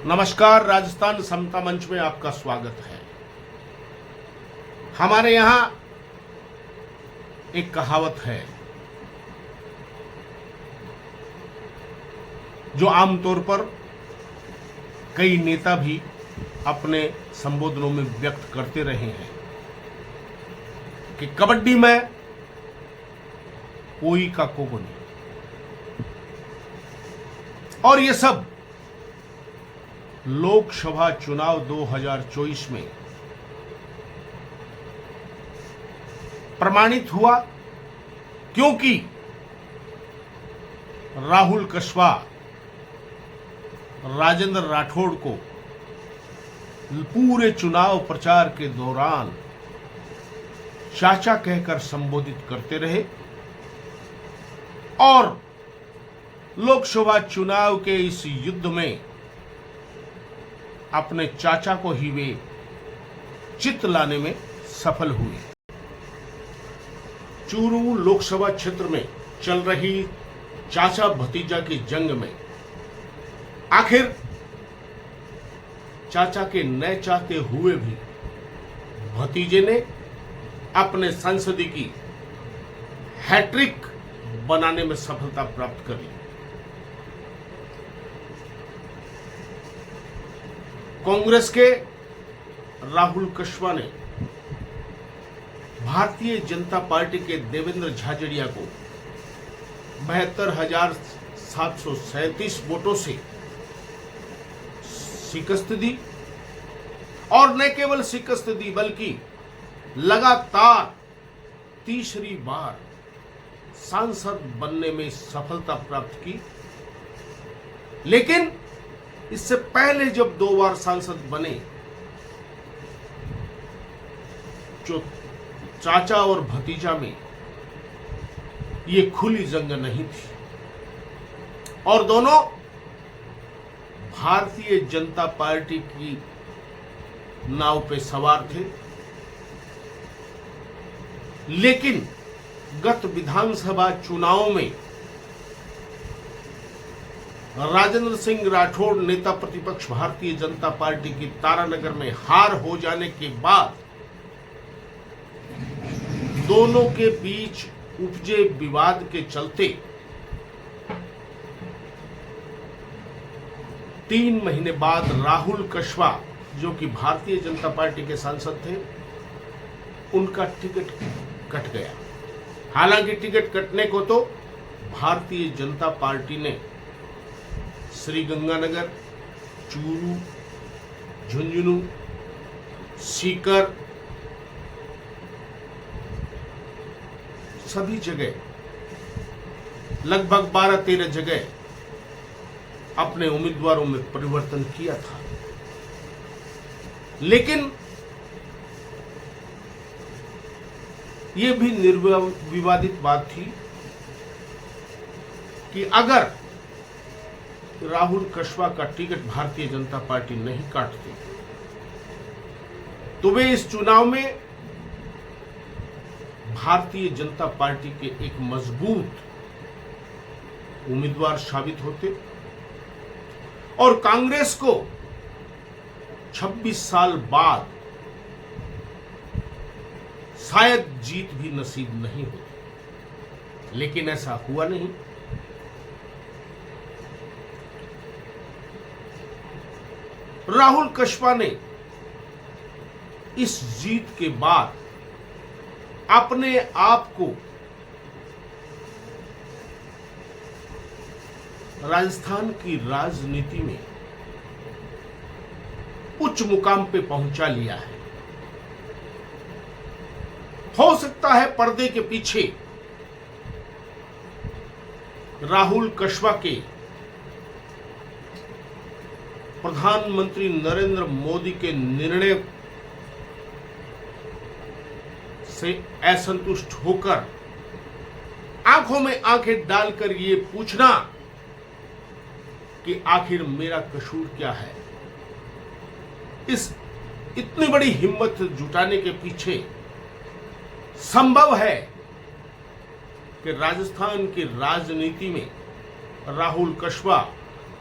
नमस्कार, राजस्थान समता मंच में आपका स्वागत है। हमारे यहां एक कहावत है जो आमतौर पर कई नेता भी अपने संबोधनों में व्यक्त करते रहे हैं कि कबड्डी में कोई का कोई नहीं। और ये सब लोकसभा चुनाव 2024 में प्रमाणित हुआ, क्योंकि राहुल कस्वा राजेंद्र राठौड़ को पूरे चुनाव प्रचार के दौरान चाचा कहकर संबोधित करते रहे और लोकसभा चुनाव के इस युद्ध में अपने चाचा को ही वे चित लाने में सफल हुए। चूरू लोकसभा क्षेत्र में चल रही चाचा भतीजा की जंग में आखिर चाचा के न चाहते हुए भी भतीजे ने अपने संसदीय की हैट्रिक बनाने में सफलता प्राप्त कर ली। कांग्रेस के राहुल कस्वा ने भारतीय जनता पार्टी के देवेंद्र झाझड़िया को 72,737 वोटों से शिकस्त दी और न केवल शिकस्त दी बल्कि लगातार तीसरी बार सांसद बनने में सफलता प्राप्त की। लेकिन इससे पहले जब 2 बार सांसद बने, जो चाचा और भतीजा में ये खुली जंग नहीं थी और दोनों भारतीय जनता पार्टी की नाव पे सवार थे। लेकिन गत विधानसभा चुनाव में राजेंद्र सिंह राठौड़ नेता प्रतिपक्ष भारतीय जनता पार्टी की तारानगर में हार हो जाने के बाद दोनों के बीच उपजे विवाद के चलते 3 महीने बाद राहुल कस्वा, जो कि भारतीय जनता पार्टी के सांसद थे, उनका टिकट कट गया। हालांकि टिकट कटने को तो भारतीय जनता पार्टी ने श्रीगंगानगर, चूरू, झुंझुनू, सीकर सभी जगह लगभग 12-13 जगह अपने उम्मीदवारों में परिवर्तन किया था। लेकिन यह भी निर्विवादित बात थी कि अगर राहुल कस्वा का टिकट भारतीय जनता पार्टी नहीं काटती तो वे इस चुनाव में भारतीय जनता पार्टी के एक मजबूत उम्मीदवार साबित होते और कांग्रेस को 26 साल बाद शायद जीत भी नसीब नहीं होती। लेकिन ऐसा हुआ नहीं। राहुल कस्वा ने इस जीत के बाद अपने आप को राजस्थान की राजनीति में उच्च मुकाम पे पहुंचा लिया है। हो सकता है पर्दे के पीछे राहुल कस्वा के प्रधानमंत्री नरेंद्र मोदी के निर्णय से असंतुष्ट होकर आंखों में आंखें डालकर ये पूछना कि आखिर मेरा कसूर क्या है, इस इतनी बड़ी हिम्मत जुटाने के पीछे संभव है कि राजस्थान की राजनीति में राहुल कस्वा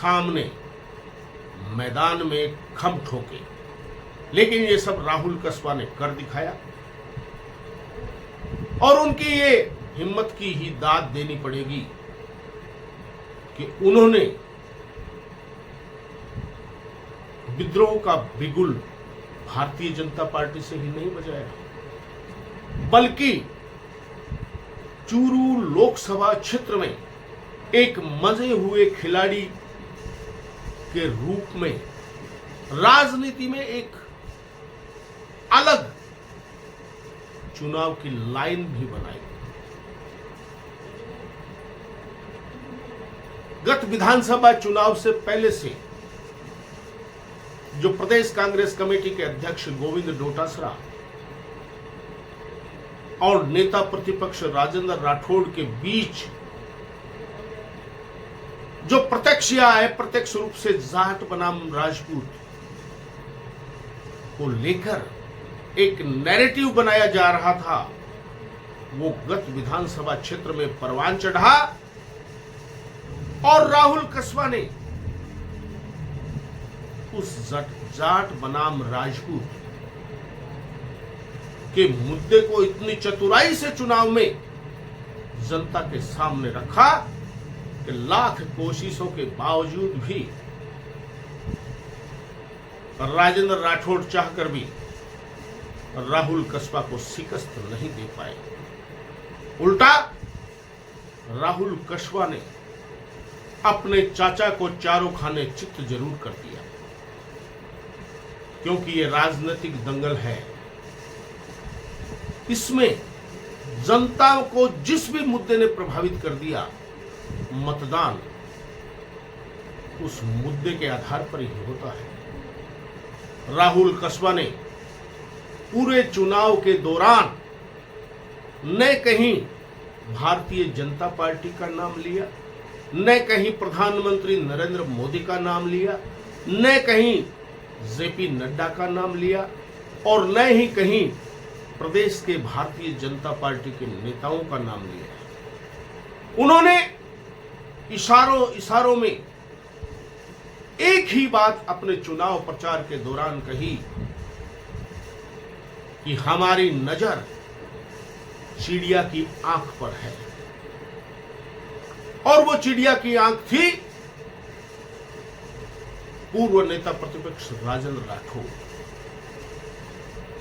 सामने मैदान में खम ठोके, लेकिन ये सब राहुल कस्बा ने कर दिखाया और उनकी ये हिम्मत की ही दाद देनी पड़ेगी कि उन्होंने विद्रोह का बिगुल भारतीय जनता पार्टी से ही नहीं बजाया, बल्कि चूरू लोकसभा क्षेत्र में एक मजे हुए खिलाड़ी के रूप में राजनीति में एक अलग चुनाव की लाइन भी बनाई। गत विधानसभा चुनाव से पहले से जो प्रदेश कांग्रेस कमेटी के अध्यक्ष गोविंद डोटासरा और नेता प्रतिपक्ष राजेंद्र राठौड़ के बीच जो प्रत्यक्ष या अप्रत्यक्ष रूप से जाट बनाम राजपूत को लेकर एक नैरेटिव बनाया जा रहा था, वो गत विधानसभा क्षेत्र में परवान चढ़ा और राहुल कस्बा ने उस जाट बनाम राजपूत के मुद्दे को इतनी चतुराई से चुनाव में जनता के सामने रखा कि लाख कोशिशों के बावजूद भी राजेंद्र राठौड़ चाहकर भी राहुल कस्बा को शिकस्त नहीं दे पाए। उल्टा राहुल कस्बा ने अपने चाचा को चारों खाने चित्त जरूर कर दिया, क्योंकि ये राजनीतिक दंगल है। इसमें जनता को जिस भी मुद्दे ने प्रभावित कर दिया, मतदान उस मुद्दे के आधार पर ही होता है। राहुल कस्बा ने पूरे चुनाव के दौरान न कहीं भारतीय जनता पार्टी का नाम लिया, न कहीं प्रधानमंत्री नरेंद्र मोदी का नाम लिया, न कहीं जेपी नड्डा का नाम लिया और न ही कहीं प्रदेश के भारतीय जनता पार्टी के नेताओं का नाम लिया। उन्होंने इशारों में एक ही बात अपने चुनाव प्रचार के दौरान कही कि हमारी नजर चिड़िया की आंख पर है, और वो चिड़िया की आंख थी पूर्व नेता प्रतिपक्ष राजेंद्र राठौड़।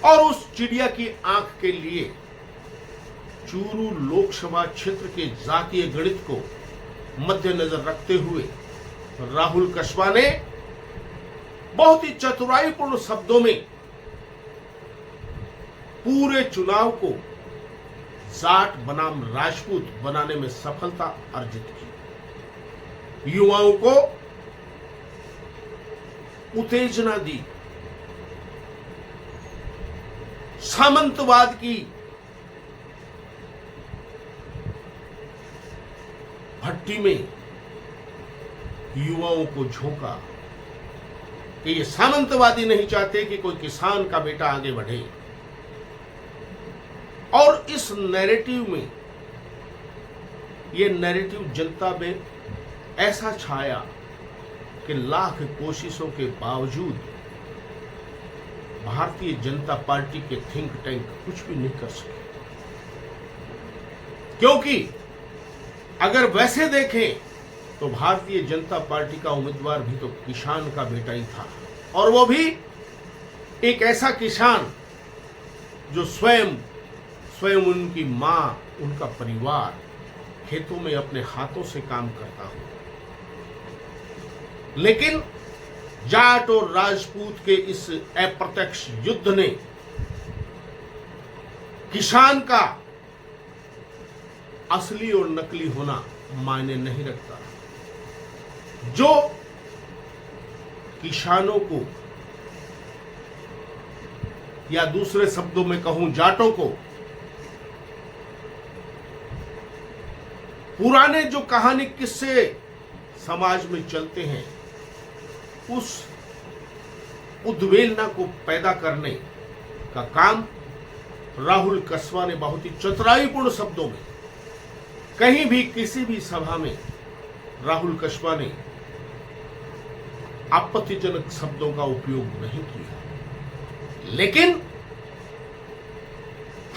और उस चिड़िया की आंख के लिए चूरू लोकसभा क्षेत्र के जातीय गणित को मद्देनजर रखते हुए राहुल कस्बा ने बहुत ही चतुराईपूर्ण शब्दों में पूरे चुनाव को जाट बनाम राजपूत बनाने में सफलता अर्जित की, युवाओं को उत्तेजना दी, सामंतवाद की भट्टी में युवाओं को झोंका कि ये सामंतवादी नहीं चाहते कि कोई किसान का बेटा आगे बढ़े। और इस नैरेटिव में ये नैरेटिव जनता में ऐसा छाया कि लाख कोशिशों के बावजूद भारतीय जनता पार्टी के थिंक टैंक कुछ भी नहीं कर सके। क्योंकि अगर वैसे देखें तो भारतीय जनता पार्टी का उम्मीदवार भी तो किसान का बेटा ही था, और वो भी एक ऐसा किसान जो स्वयं उनकी मां, उनका परिवार खेतों में अपने हाथों से काम करता हो। लेकिन जाट और राजपूत के इस अप्रत्यक्ष युद्ध ने किसान का असली और नकली होना मायने नहीं रखता। जो किसानों को, या दूसरे शब्दों में कहूं जाटों को, पुराने जो कहानी किस्से समाज में चलते हैं उस उद्वेलना को पैदा करने का काम राहुल कस्बा ने बहुत ही चतुराईपूर्ण शब्दों में, कहीं भी किसी भी सभा में राहुल कस्बा ने आपत्तिजनक शब्दों का उपयोग नहीं किया, लेकिन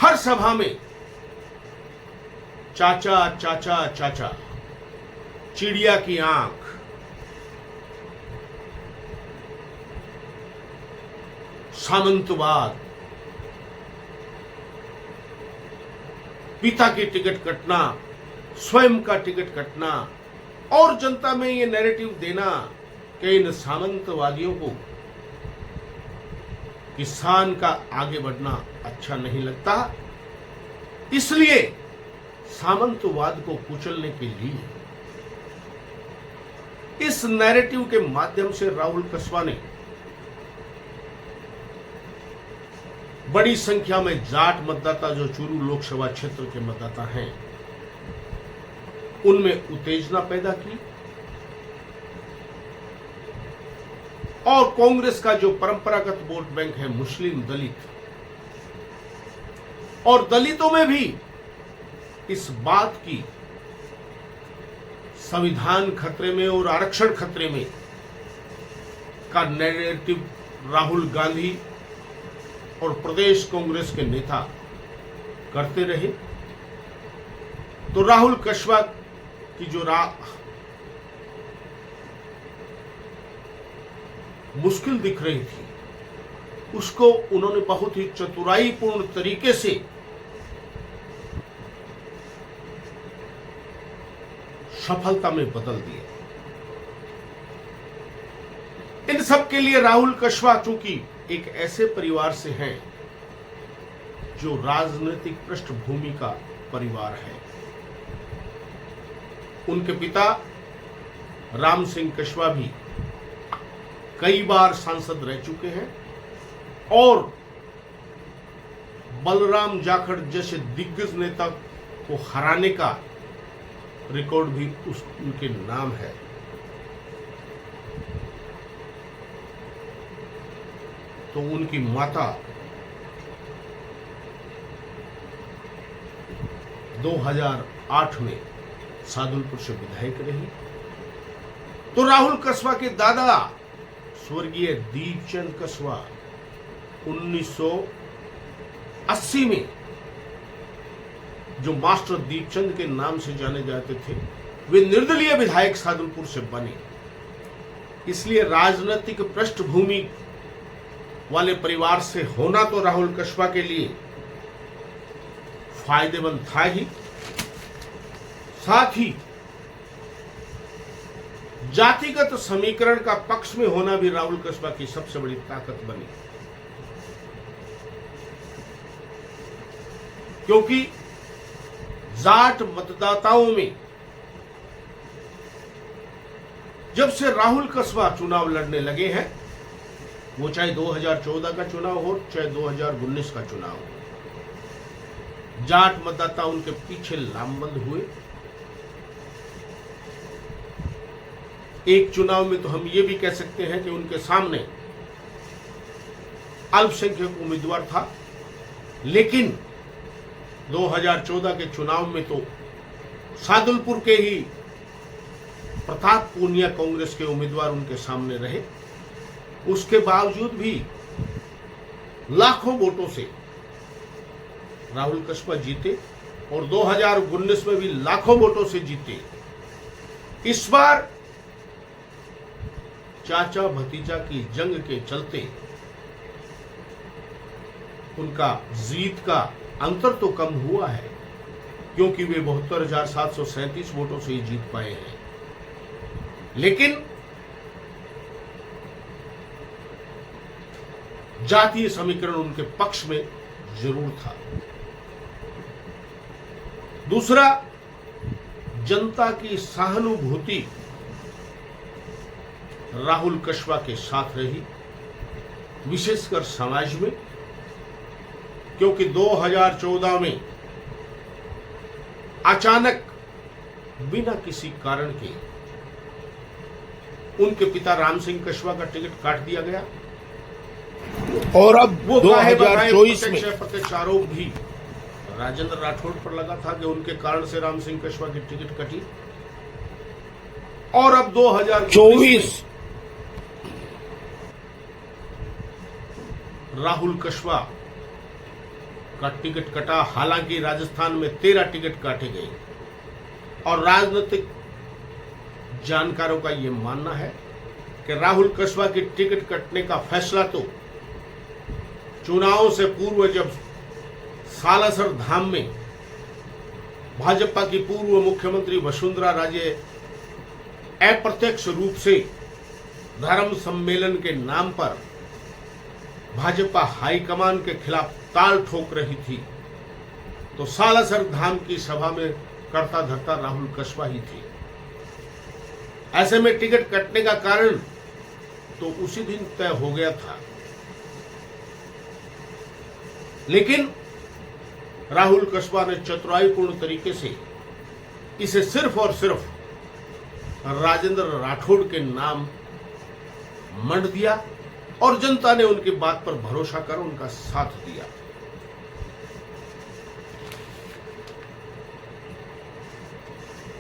हर सभा में चाचा चाचा चाचा, चिड़िया की आंख, सामंतवाद, पिता की टिकट कटना, स्वयं का टिकट कटना और जनता में ये नैरेटिव देना कि इन सामंतवादियों को किसान का आगे बढ़ना अच्छा नहीं लगता, इसलिए सामंतवाद को कुचलने के लिए इस नैरेटिव के माध्यम से राहुल कस्वा ने बड़ी संख्या में जाट मतदाता, जो चूरू लोकसभा क्षेत्र के मतदाता हैं, उनमें उत्तेजना पैदा की और कांग्रेस का जो परंपरागत वोट बैंक है मुस्लिम, दलित, और दलितों में भी इस बात की संविधान खतरे में और आरक्षण खतरे में का नैरेटिव राहुल गांधी और प्रदेश कांग्रेस के नेता करते रहे। तो राहुल कस्वा की जो मुश्किल दिख रही थी, उसको उन्होंने बहुत ही चतुराईपूर्ण तरीके से सफलता में बदल दिया। इन सब के लिए राहुल कस्वा चूंकि एक ऐसे परिवार से हैं जो राजनीतिक पृष्ठभूमि का परिवार है। उनके पिता राम सिंह कस्वा भी कई बार सांसद रह चुके हैं और बलराम जाखड़ जैसे दिग्गज नेता को हराने का रिकॉर्ड भी उनके नाम है। तो उनकी माता 2008 में सादुलपुर से विधायक रही। तो राहुल कस्वा के दादा स्वर्गीय दीपचंद कस्वा 1980 में, जो मास्टर दीपचंद के नाम से जाने जाते थे, वे निर्दलीय विधायक सादुलपुर से बने। इसलिए राजनीतिक पृष्ठभूमि वाले परिवार से होना तो राहुल कस्वा के लिए फायदेमंद था ही, साथ ही जातिगत समीकरण का पक्ष में होना भी राहुल कस्वा की सबसे बड़ी ताकत बनी, क्योंकि जाट मतदाताओं में जब से राहुल कस्वा चुनाव लड़ने लगे हैं, वो चाहे 2014 का चुनाव हो चाहे 2019 का चुनाव हो, जाट मतदाता उनके पीछे लामबंद हुए। एक चुनाव में तो हम ये भी कह सकते हैं कि उनके सामने अल्पसंख्यक उम्मीदवार था, लेकिन 2014 के चुनाव में तो सादुलपुर के ही प्रताप पूनिया कांग्रेस के उम्मीदवार उनके सामने रहे। उसके बावजूद भी लाखों वोटों से राहुल कस्वा जीते और 2019 में भी लाखों वोटों से जीते। इस बार चाचा भतीजा की जंग के चलते उनका जीत का अंतर तो कम हुआ है, क्योंकि वे 72,737 वोटों से ही जीत पाए हैं, लेकिन जातीय समीकरण उनके पक्ष में जरूर था। दूसरा, जनता की सहानुभूति राहुल कस्वा के साथ रही, विशेषकर समाज में, क्योंकि 2014 में अचानक बिना किसी कारण के उनके पिता राम सिंह कस्वा का टिकट काट दिया गया और अब वो 2024 में प्रत्यक्ष आरोप भी राजेंद्र राठौड़ पर लगा था कि उनके कारण से राम सिंह कस्वा की टिकट कटी। और अब 2024 राहुल कस्वा का टिकट कटा। हालांकि राजस्थान में 13 टिकट काटे गए और राजनीतिक जानकारों का यह मानना है कि राहुल कस्वा की टिकट कटने का फैसला तो चुनाव से पूर्व जब सालासर धाम में भाजपा की पूर्व मुख्यमंत्री वसुंधरा राजे अप्रत्यक्ष रूप से धर्म सम्मेलन के नाम पर भाजपा हाईकमान के खिलाफ ताल ठोक रही थी, तो सालासर धाम की सभा में करता धरता राहुल कस्वा ही थे। ऐसे में टिकट कटने का कारण तो उसी दिन तय हो गया था, लेकिन राहुल कस्वा ने चतुराईपूर्ण तरीके से इसे सिर्फ और सिर्फ राजेंद्र राठौड़ के नाम मंड दिया और जनता ने उनकी बात पर भरोसा कर उनका साथ दिया।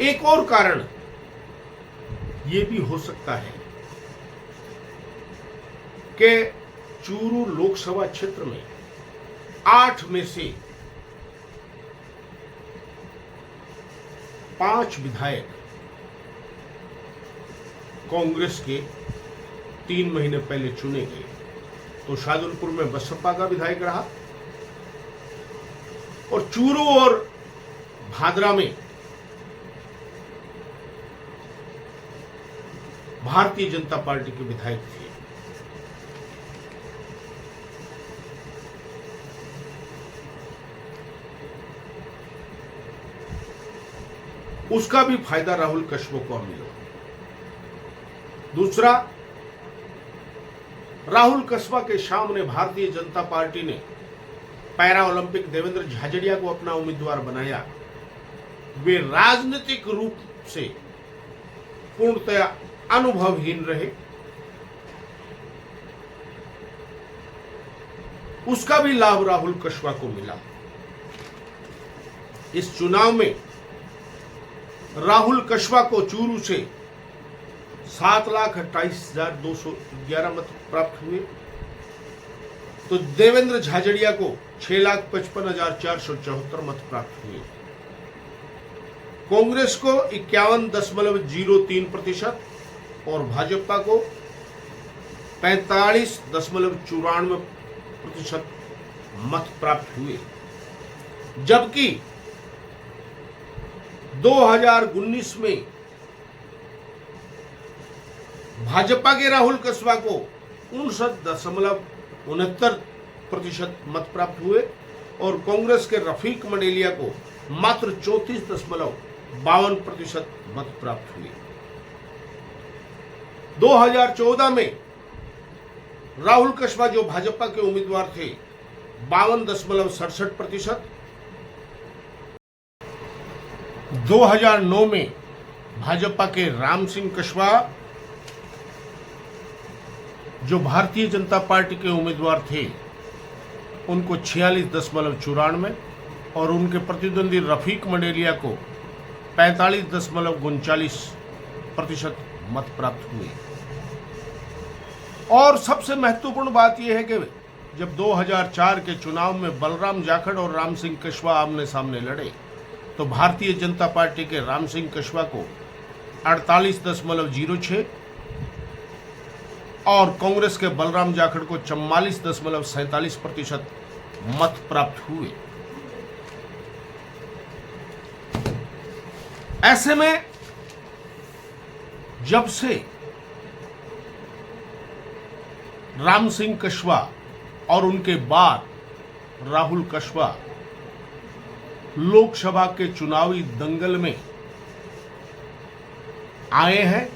एक और कारण यह भी हो सकता है कि चूरू लोकसभा क्षेत्र में 8 में से 5 विधायक कांग्रेस के 3 महीने पहले चुने गए। तो शाहजहानपुर में बसपा का विधायक रहा और चूरू और भादरा में भारतीय जनता पार्टी के विधायक थे। उसका भी फायदा राहुल कस्वा को मिला। दूसरा, राहुल कस्वा के सामने भारतीय जनता पार्टी ने पैरा ओलंपिक देवेंद्र झाझड़िया को अपना उम्मीदवार बनाया। वे राजनीतिक रूप से पूर्णतया अनुभवहीन रहे। उसका भी लाभ राहुल कस्वा को मिला। इस चुनाव में राहुल कस्वा को चूरू से 7,28,211 मत प्राप्त हुए, तो देवेंद्र झाझड़िया को 6,55,474 मत प्राप्त हुए। कांग्रेस को 51.03% और भाजपा को 45.94% मत प्राप्त हुए। जबकि 2019 में भाजपा के राहुल कस्वा को 59.69% मत प्राप्त हुए और कांग्रेस के रफीक मंडेलिया को मात्र 34.52% मत प्राप्त हुए। 2014 में राहुल कस्वा जो भाजपा के उम्मीदवार थे 52.67%। 2009 में भाजपा के राम सिंह कस्वा जो भारतीय जनता पार्टी के उम्मीदवार थे उनको 46.94 और उनके प्रतिद्वंदी रफीक मंडेलिया को 45.39% मत प्राप्त हुए। और सबसे महत्वपूर्ण बात यह है कि जब 2004 के चुनाव में बलराम जाखड़ और राम सिंह कस्वा आमने सामने लड़े तो भारतीय जनता पार्टी के राम सिंह कस्वा को 48.06 और कांग्रेस के बलराम जाखड़ को 44.47% मत प्राप्त हुए। ऐसे में जब से राम सिंह कस्वा और उनके बाद राहुल कस्वा लोकसभा के चुनावी दंगल में आए हैं,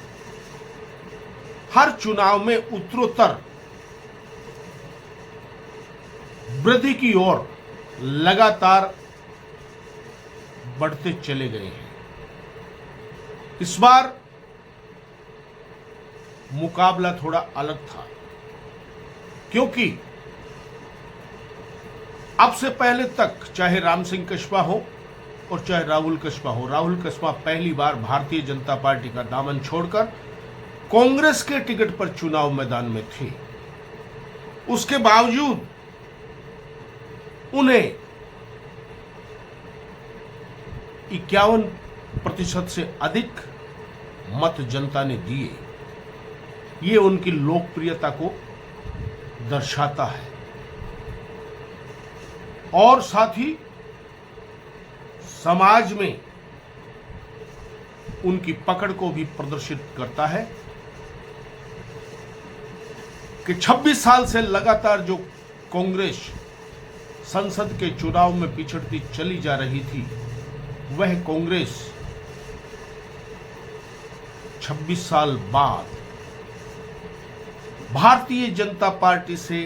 हर चुनाव में उत्तरोत्तर वृद्धि की ओर लगातार बढ़ते चले गए हैं। इस बार मुकाबला थोड़ा अलग था, क्योंकि अब से पहले तक चाहे राम सिंह कस्वा हो और चाहे राहुल कस्वा हो, राहुल कस्वा पहली बार भारतीय जनता पार्टी का दामन छोड़कर कांग्रेस के टिकट पर चुनाव मैदान में थे। उसके बावजूद उन्हें 51% से अधिक मत जनता ने दिए। ये उनकी लोकप्रियता को दर्शाता है और साथ ही समाज में उनकी पकड़ को भी प्रदर्शित करता है कि 26 साल से लगातार जो कांग्रेस संसद के चुनाव में पिछड़ती चली जा रही थी, वह कांग्रेस 26 साल बाद भारतीय जनता पार्टी से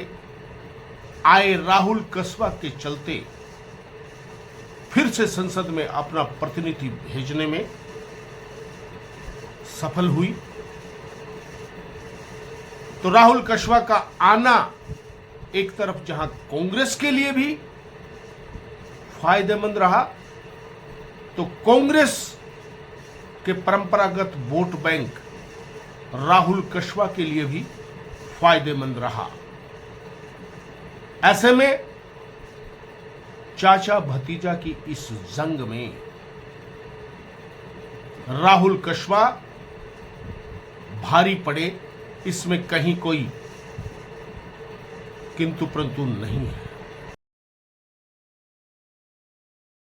आए राहुल कस्वा के चलते फिर से संसद में अपना प्रतिनिधि भेजने में सफल हुई। तो राहुल कस्वा का आना एक तरफ जहां कांग्रेस के लिए भी फायदेमंद रहा, तो कांग्रेस के परंपरागत वोट बैंक राहुल कस्वा के लिए भी फायदेमंद रहा। ऐसे में चाचा भतीजा की इस जंग में राहुल कस्वा भारी पड़े, इसमें कहीं कोई किंतु परंतु नहीं है।